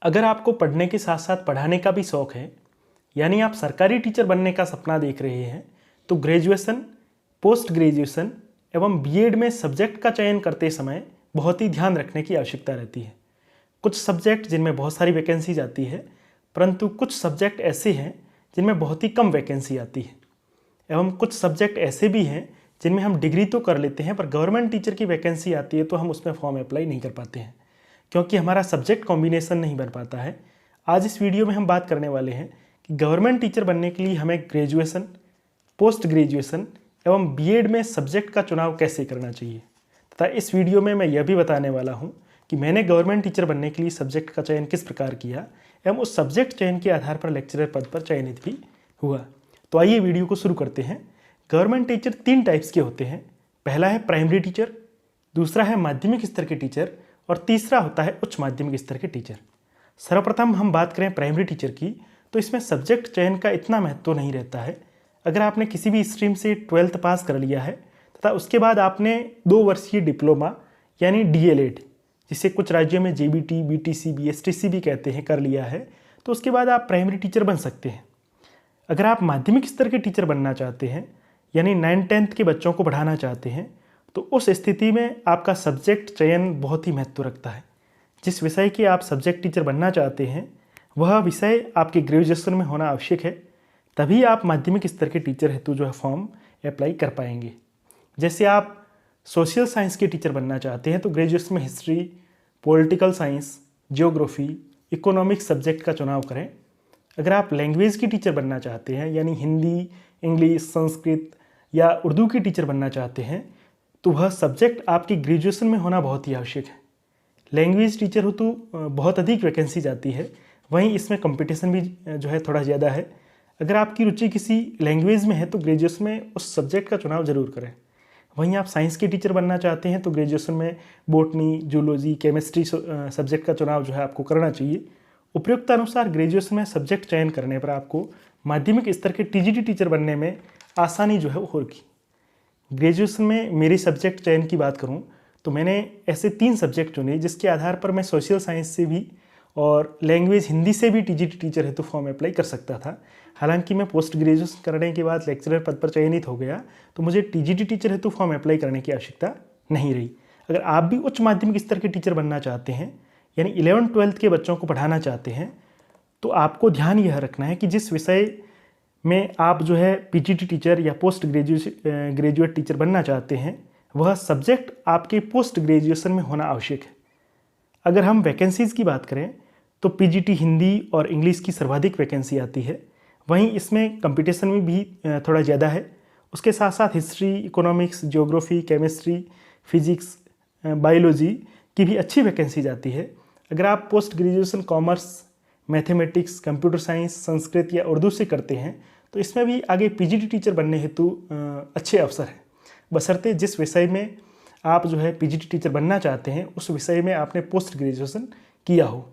अगर आपको पढ़ने के साथ साथ पढ़ाने का भी शौक़ है, यानी आप सरकारी टीचर बनने का सपना देख रहे हैं, तो ग्रेजुएशन, पोस्ट ग्रेजुएशन एवं बीएड में सब्जेक्ट का चयन करते समय बहुत ही ध्यान रखने की आवश्यकता रहती है। कुछ सब्जेक्ट जिनमें बहुत सारी वैकेंसीज आती है, परंतु कुछ सब्जेक्ट ऐसे हैं जिनमें बहुत ही कम वैकेंसी आती है, एवं कुछ सब्जेक्ट ऐसे भी हैं जिनमें हम डिग्री तो कर लेते हैं पर गवर्नमेंट टीचर की वैकेंसी आती है तो हम उसमें फॉर्म अप्लाई नहीं कर पाते हैं क्योंकि हमारा सब्जेक्ट कॉम्बिनेशन नहीं बन पाता है। आज इस वीडियो में हम बात करने वाले हैं कि गवर्नमेंट टीचर बनने के लिए हमें ग्रेजुएशन, पोस्ट ग्रेजुएशन एवं बीएड में सब्जेक्ट का चुनाव कैसे करना चाहिए, तथा इस वीडियो में मैं यह भी बताने वाला हूँ कि मैंने गवर्नमेंट टीचर बनने के लिए सब्जेक्ट का चयन किस प्रकार किया एवं उस सब्जेक्ट चयन के आधार पर लेक्चरर पद पर चयनित भी हुआ। तो आइए वीडियो को शुरू करते हैं। गवर्नमेंट टीचर 3 टाइप्स के होते हैं। पहला है प्राइमरी टीचर, दूसरा है माध्यमिक स्तर के टीचर और तीसरा होता है उच्च माध्यमिक स्तर के टीचर। सर्वप्रथम हम बात करें प्राइमरी टीचर की, तो इसमें सब्जेक्ट चयन का इतना महत्व नहीं रहता है। अगर आपने किसी भी स्ट्रीम से 12th पास कर लिया है तथा उसके बाद आपने 2 वर्षीय डिप्लोमा यानी डीएलएड, जिसे कुछ राज्यों में जेबीटी, बीटीसी, बीएसटीसी भी कहते हैं, कर लिया है, तो उसके बाद आप प्राइमरी टीचर बन सकते हैं। अगर आप माध्यमिक स्तर के टीचर बनना चाहते हैं यानी 9th-10th के बच्चों को पढ़ाना चाहते हैं, तो उस स्थिति में आपका सब्जेक्ट चयन बहुत ही महत्व रखता है। जिस विषय के आप सब्जेक्ट टीचर बनना चाहते हैं वह विषय आपके ग्रेजुएशन में होना आवश्यक है, तभी आप माध्यमिक स्तर के टीचर हेतु जो है फॉर्म अप्लाई कर पाएंगे। जैसे आप सोशल साइंस के टीचर बनना चाहते हैं तो ग्रेजुएशन में history, political science, geography, economics subject का चुनाव करें। अगर आप लैंग्वेज की टीचर बनना चाहते हैं यानी हिंदी, इंग्लिश, संस्कृत या उर्दू की टीचर बनना चाहते हैं तो वह सब्जेक्ट आपकी ग्रेजुएशन में होना बहुत ही आवश्यक है। लैंग्वेज टीचर हो तो बहुत अधिक वैकेंसी जाती है, वहीं इसमें कंपटीशन भी जो है थोड़ा ज़्यादा है। अगर आपकी रुचि किसी लैंग्वेज में है तो ग्रेजुएशन में उस सब्जेक्ट का चुनाव ज़रूर करें। वहीं आप साइंस के टीचर बनना चाहते हैं तो ग्रेजुएशन में बॉटनी, जूलॉजी, केमिस्ट्री सब्जेक्ट का चुनाव जो है आपको करना चाहिए। उपयुक्त अनुसार ग्रेजुएशन में सब्जेक्ट चयन करने पर आपको माध्यमिक स्तर के टीजीटी टीचर बनने में आसानी जो है वो होगी। ग्रेजुएशन में मेरी सब्जेक्ट चयन की बात करूं तो मैंने ऐसे 3 सब्जेक्ट चुने जिसके आधार पर मैं सोशल साइंस से भी और लैंग्वेज हिंदी से भी टीजीटी टीचर हेतु फॉर्म अप्लाई कर सकता था। हालांकि मैं पोस्ट ग्रेजुएशन करने के बाद लेक्चरर पद पर चयनित हो गया तो मुझे टीजीटी टीचर हेतु फॉर्म अप्लाई करने की आवश्यकता नहीं रही। अगर आप भी उच्च माध्यमिक स्तर के टीचर बनना चाहते हैं यानी 11th-12th के बच्चों को पढ़ाना चाहते हैं, तो आपको ध्यान यह रखना है कि जिस विषय में आप जो है पीजीटी टीचर या पोस्ट ग्रेजुएट टीचर बनना चाहते हैं वह सब्जेक्ट आपके पोस्ट ग्रेजुएशन में होना आवश्यक है। अगर हम वैकेंसीज़ की बात करें तो पीजीटी हिंदी और इंग्लिश की सर्वाधिक वैकेंसी आती है, वहीं इसमें कंपटीशन में भी थोड़ा ज़्यादा है। उसके साथ साथ history, economics, geography, chemistry, physics, biology की भी अच्छी वैकेंसीज आती है। अगर आप post graduation commerce, mathematics, computer science, Sanskrit या उर्दू से करते हैं तो इसमें भी आगे पीजीटी टीचर बनने हेतु अच्छे अवसर हैं, बशर्ते जिस विषय में आप जो है पीजीटी टीचर बनना चाहते हैं उस विषय में आपने पोस्ट ग्रेजुएशन किया हो।